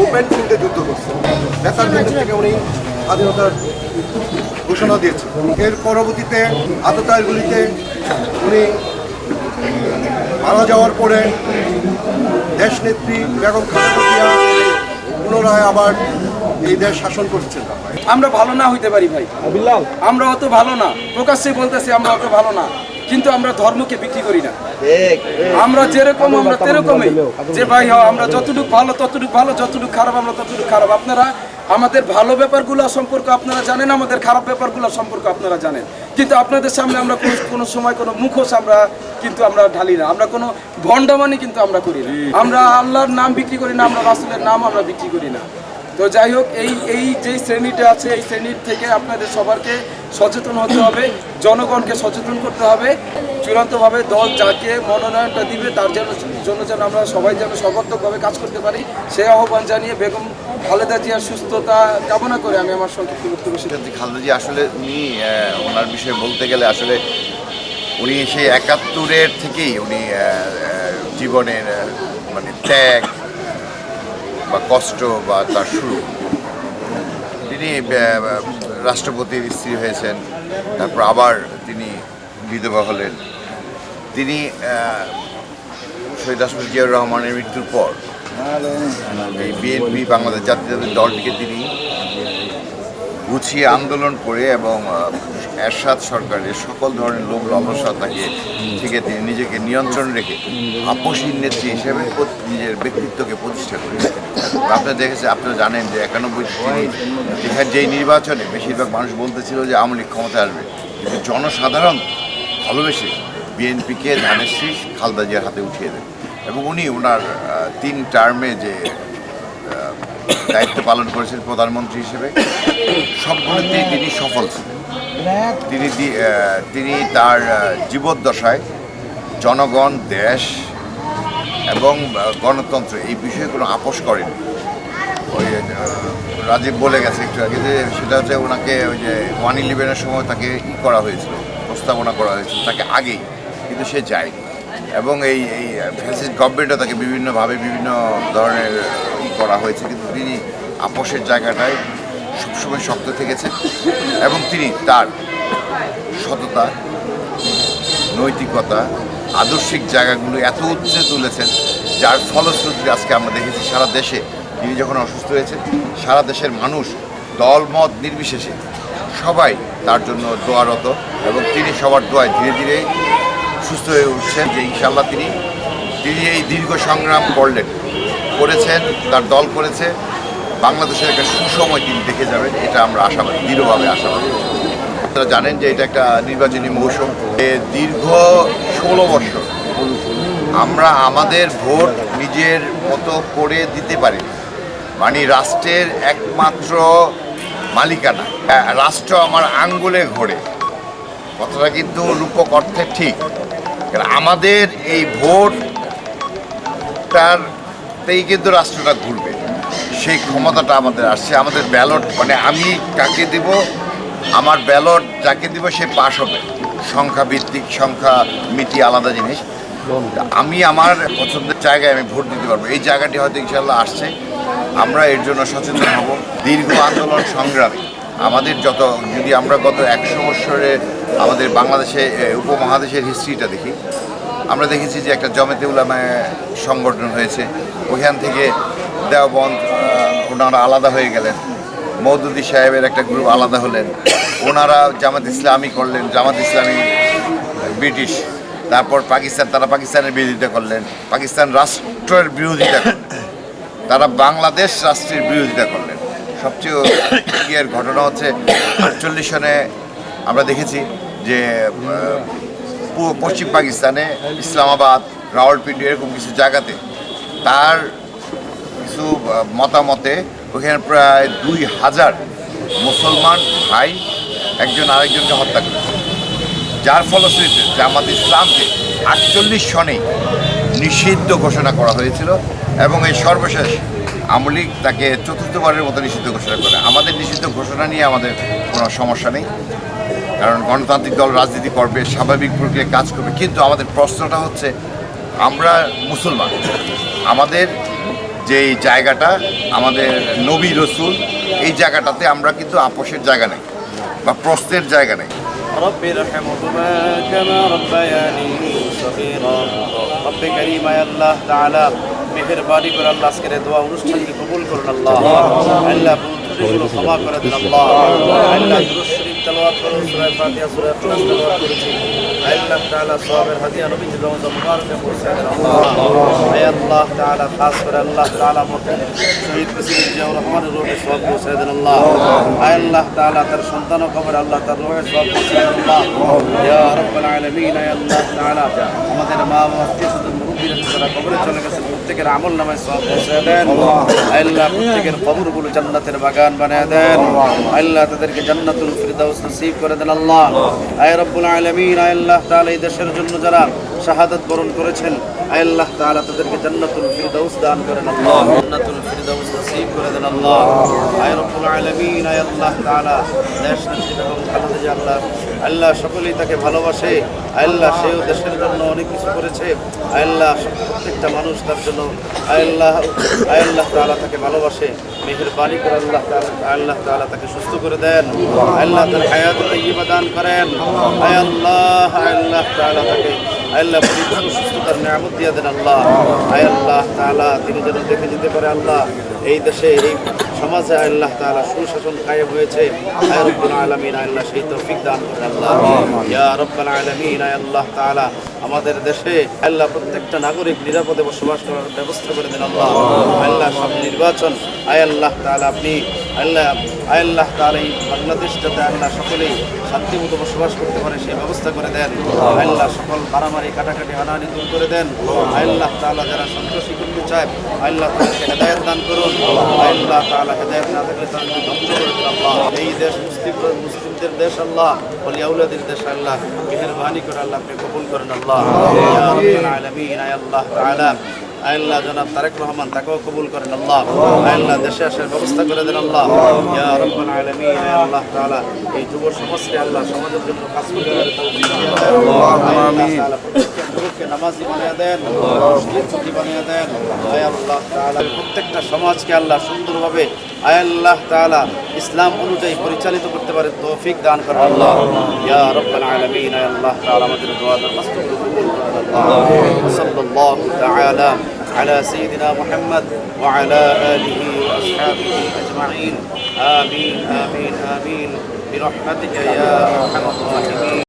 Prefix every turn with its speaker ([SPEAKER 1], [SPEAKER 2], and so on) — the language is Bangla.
[SPEAKER 1] ওপেন ফিল্ডে যুদ্ধ করছে। বেতার কেন্দ্র থেকে উনি স্বাধীনতার ঘোষণা দিয়েছেন। এর পরবর্তীতে আততায়ীগুলিতে উনি মারা যাওয়ার পরে দেশনেত্রী বেগম খালেদা জিয়া পুনরায় আবার এই দেশ শাসন করছেন।
[SPEAKER 2] আমরা ভালো না হইতে পারি ভাই, আমরা অত ভালো না, প্রকাশ্যে বলতেছি আমরা অত ভালো না, কিন্তু আমরা ধর্মকে বিক্রি করি না। আমরা যেরকম আমরা তেরকমই, যে ভাই আমরা যতটুকু ভালো ততটুকু ভালো, যতটুকু খারাপ আমরা ততটুকু খারাপ। আপনারা আমাদের ভালো ব্যাপারগুলো সম্পর্কে আপনারা জানেন, আমাদের খারাপ ব্যাপারগুলো সম্পর্কে আপনারা জানেন, কিন্তু আপনাদের সামনে আমরা কোনো সময় কোনো মুখোশ আমরা কিন্তু আমরা ঢালি না, আমরা কোনো ভণ্ডামানি কিন্তু আমরা করি না। আমরা আল্লাহর নাম বিক্রি করি না, আমরা রাসূলের নাম আমরা বিক্রি করি না। তো যাই হোক, এই যে শ্রেণীটা আছে, এই শ্রেণীর থেকে আপনাদের সবারকে সচেতন হতে হবে, জনগণকে সচেতন করতে হবে। চূড়ান্তভাবে দল যাকে মনোনয়নটা দিবে তার জন্য যেন আমরা সবাই যেন সর্বাত্মকভাবে কাজ করতে পারি, সেই আহ্বান জানিয়ে বেগম খালেদা জিয়ার সুস্থতা কামনা করে আমি আমার সংক্ষিপ্ত বক্তব্য শেষ করছি।
[SPEAKER 3] খালেদা জিয়া আসলে উনি ওনার বিষয়ে বলতে গেলে আসলে উনি সেই ৭১-এর থেকেই উনি জীবনের মানে ত্যাগ বা কষ্ট বা তার শুরু। তিনি রাষ্ট্রপতির স্ত্রী হয়েছেন, তারপর আবার তিনি বিধবা হলেন। তিনি শহীদ রাষ্ট্রপতি জিয়াউর রহমানের মৃত্যুর পর এই বিএনপি বাংলাদেশ জাতীয়তাবাদী দলটিকে তিনি গুছিয়ে আন্দোলন করে এবং এরশাদ সরকারের সকল ধরনের লোভ লালসাতাকে থেকে তিনি নিজেকে নিয়ন্ত্রণ রেখে আপসহীন নেত্রী হিসেবে নিজের ব্যক্তিত্বকে প্রতিষ্ঠা করেছেন। আপনারা দেখেছেন, আপনারা জানেন যে ৯১ এখানে যেই নির্বাচনে বেশিরভাগ মানুষ বলতেছিল যে আওয়ামী লীগ ক্ষমতা আসবে, কিন্তু জনসাধারণ ভালোবেসে বিএনপিকে ধানের শীষ খালেদা জিয়ার হাতে উঠিয়ে দেন এবং উনি ওনার ৩ টার্মে যে দায়িত্ব পালন করেছেন প্রধানমন্ত্রী হিসেবে, সবগুলোতেই তিনি সফল ছিলেন। তিনি তার জীবদ্দশায় জনগণ, দেশ এবং গণতন্ত্র এই বিষয়ে কোনো আপোষ করেন। ওই রাজীব বলে গেছে একটু আগে যে সেটা হচ্ছে ওনাকে ওই যে 1/11-এর সময় তাকে করা হয়েছিল, প্রস্তাবনা করা হয়েছিল তাকে আগেই, কিন্তু সে যায়নি এবং এই ফ্যাসিস্ট গভর্নমেন্টও তাকে বিভিন্নভাবে বিভিন্ন ধরনের করা হয়েছে, কিন্তু তিনি আপোষের জায়গাটায় সবসময় শক্ত থেকেছেন এবং তিনি তার সততা, নৈতিকতা, আদর্শিক জায়গাগুলো এত উচ্চে তুলেছেন, যার ফলশ্রুতিতে আজকে আমরা দেখেছি সারা দেশে তিনি যখন অসুস্থ হয়েছেন, সারা দেশের মানুষ দল মত নির্বিশেষে সবাই তার জন্য দোয়ারত এবং তিনি সবার দোয়ায় ধীরে ধীরে সুস্থ হয়ে উঠছেন। যে ইনশাআল্লাহ তিনি এই দীর্ঘ সংগ্রাম করেছেন, তার দল করেছে, বাংলাদেশের একটা সুসময় তিনি দেখে যাবেন, এটা আমরা আশাবাদী, দৃঢ়ভাবে আশাবাদী। আপনারা জানেন যে এটা একটা নির্বাচনী মৌসুম। দীর্ঘ ১৬ বছর আমরা আমাদের ভোট নিজের মতো করে দিতে পারি, মানে রাষ্ট্রের একমাত্র মালিকানা। রাষ্ট্র আমার আঙ্গুলে ঘোরে, কথাটা কিন্তু রূপক অর্থে ঠিক। আমাদের এই ভোটটারতেই কিন্তু রাষ্ট্রটা ঘুরবে, সেই ক্ষমতাটা আমাদের আসছে। আমাদের ব্যালট, মানে আমি কাকে দেব, আমার ব্যালট যাকে দিব সে পাস হবে। সংখ্যা ভিত্তিক, সংখ্যা মিটি আলাদা জিনিস। আমি আমার পছন্দের জায়গায় আমি ভোট দিতে পারবো, এই জায়গাটি হয়তো ইনশাল্লাহ আসছে। আমরা এর জন্য সচেতন হব। দীর্ঘ আন্দোলন সংগ্রামে আমাদের যদি আমরা গত ১০০ বছরে আমাদের বাংলাদেশে উপমহাদেশের হিস্ট্রিটা দেখি, আমরা দেখেছি যে একটা জমিয়তে উলামা সংগঠন হয়েছে, ওইখান থেকে দেওবন্দ ওনারা আলাদা হয়ে গেলেন, মওদুদি সাহেবের একটা গ্রুপ আলাদা হলেন, ওনারা জামাত ইসলামী করলেন, জামাত ইসলামী ব্রিটিশ, তারপর পাকিস্তান, তারা পাকিস্তানের বিরোধিতা করলেন, পাকিস্তান রাষ্ট্রের বিরোধিতা করলেন, তারা বাংলাদেশ রাষ্ট্রের বিরোধিতা করলেন। সবচেয়ে ইয়ের ঘটনা হচ্ছে ৪৮ সনে আমরা দেখেছি যে পশ্চিম পাকিস্তানে ইসলামাবাদ, রাওয়ালপিন্ডি এরকম কিছু জায়গাতে তার কিছু মতামতে ওখানে প্রায় ২০০০ মুসলমান ভাই একজন আরেকজনকে হত্যা করেছে, যার ফলশ্রুতিতে জামাত ইসলামকে ৪৮ সনেই নিষিদ্ধ ঘোষণা করা হয়েছিল এবং এই সর্বশেষ আওয়ামী লীগ তাকে চতুর্থবারের মতো নিষিদ্ধ ঘোষণা করে। আমাদের নিষিদ্ধ ঘোষণা নিয়ে আমাদের কোনো সমস্যা নেই, কারণ গণতান্ত্রিক দল রাজনীতি করবে, স্বাভাবিক প্রক্রিয়ায় কাজ করবে, কিন্তু আমাদের প্রশ্নটা হচ্ছে আমরা মুসলমান, আমাদের যে এই জায়গাটা আমাদের নবী রসুল, এই জায়গাটাতে আমরা কিন্তু আপোষের জায়গা নেই বা প্রশ্নের জায়গা নেই।
[SPEAKER 4] رب ارحمهما كما ربياني صغيرا رب كريم يا الله تعالى মেহেরবানি করে আল্লাহ আজকের দোয়া অনুষ্ঠানকে কবুল করুন আল্লাহ। আল্লাহ ত্রুটিগুলো ক্ষমা করে দিন আল্লাহ। আল্লাহ দুরূদ শরীফ তেলাওয়াত করুন, সূরা ফাতিহা, সূরা ইখলাস তেলাওয়াত করেছি। আল্লাহ তাআলা সওয়াবের হাদিয়া নবীজির রওজা মুবারকে পৌঁছে দেন আল্লাহ। হে আল্লাহ তাআলা খাস করে আল্লাহ তাআলা মরহুম শহীদ প্রেসিডেন্ট জিয়াউর রহমানের রূহে সওয়াব পৌঁছে দেন আল্লাহ। আল্লাহ তাআলা তার সন্তান ও কবর আল্লাহ তার রূহে সওয়াব পৌঁছে দেন আল্লাহ। ইয়া রাব্বাল আলামিন, ইয়া আল্লাহ তাআলা আমাদের মা বাবা আত্মীয়স্বজন মুরব্বিরা যারা কবরে চলে গেছেন প্রত্যেকের আমল নামায় সওয়াব পৌঁছে দেন আল্লাহ। প্রত্যেকের কবরগুলো জান্নাতের বাগান বানিয়ে দেন আল্লাহ। তাদেরকে জান্নাতুল ফিরদাউস নসিব করে দেন আল্লাহ। আয় রব্বুল আলামিন, আয় আল্লাহ তাআলা এই দেশের জন্য যারা শাহাদাত বরণ করেছেন আয় আল্লাহ তাআলা তাদেরকে জান্নাতুল ফিরদাউস দান করেন আল্লাহ। জান্নাতুল ফিরদাউস নসিব করে দেন আল্লাহ। আয় রব্বুল আলামিন, আয় আল্লাহ তাআলা দেশ নেত্রী বেগম খালেদা জিয়া আল্লাহ আল্লাহ সকলেই তাকে ভালোবাসে আল্লাহ। সেও দেশের জন্য অনেক কিছু করেছে আল্লাহ। প্রত্যেকটা মানুষ তার জন্য আল্লাহ তাআলা তাকে ভালোবাসে। মেহেরবানি করে আল্লাহ আল্লাহ তাআলা তাকে সুস্থ করে দেন আল্লাহ। তার হায়াত তাইয়্যিবা দান করেন আল্লাহ। আল্লাহ তাআলা তাকে আল্লাহ পরিপূর্ণ সুস্থতার নিয়ামত দিয়ে দেন আল্লাহ। আল্লাহ তাআলা তিনি যেন দেখে যেতে পারে আল্লাহ এই দেশে এই সমাজে আল্লাহ তাআলা সুশাসন কায়েম হয়েছে। আয় রব্বুল আলামিন, আল্লাহ সেই তৌফিক দান করেন আল্লাহ। ইয়া রব্বাল আলামিন, আয় আল্লাহ তাআলা আমাদের দেশে আল্লাহ প্রত্যেকটা নাগরিক নিরাপদে বসবাস করার ব্যবস্থা করে দেন আল্লাহ। আল্লাহ সব নির্বাচন আয় আল্লাহ তাআলা আপনি আল্লাহ আয় আল্লাহ তাআলা এই বাংলাদেশটাতে আল্লাহ সকলেই শান্তিমতো বসবাস করতে পারে সেই ব্যবস্থা করে দেন আল্লাহ। সকল মারামারি কাটাকাটি হানাহানি দূর করে দেন আল্লাহ তাআলা। যারা সন্ত্রাসী করতে চায় আল্লাহ তাদেরকে হেদায়েত দান করুন আল্লাহ তাআলা। হেদায়েত না থাকলে তাদেরকে ধ্বংস করে দেন আল্লাহ। এই দেশ মুসলিমদের দেশ আল্লাহ, ওলিয়াউলাদের দেশ আল্লাহ। মেহেরবানি করে আল্লাহ আপনি কবুল করেন আল্লাহ। ইয়া রাব্বাল আলামিন, আয় আল্লাহ তাআলা আল্লাহ জনাব তারেক রহমান তাকেও কবুল করেন আল্লাহ। আল্লাহ দেশে আসার ব্যবস্থা করে দেন আল্লাহ। ইয়া রাব্বাল আলামিন, আয় আল্লাহ তাআলা এই যুব সমাজকে আল্লাহ সমাজের জন্য কাজ করতে পারে তৌফিক দিয়ে দেন আল্লাহ তাআলা। প্রত্যেকটা যুবককে নামাজি বানিয়ে দেন, মুসলিম বানিয়ে দেন আয় আল্লাহ তাআলা। প্রত্যেকটা সমাজকে আল্লাহ সুন্দরভাবে আয় আল্লাহ তাআলা ইসলাম অনুযায়ী পরিচালিত করতে পারে তৌফিক দান করেন আল্লাহ। ইয়া রাব্বাল আলামিন, আয় আল্লাহ তাআলা আমাদের দোয়া দরখাস্তগুলো কবুল করেন আল্লাহ। সাল্লাল্লাহু তাআলা على سيدنا محمد وعلى آله وأصحابه أجمعين آمين آمين آمين برحمتك يا أرحم الراحمين.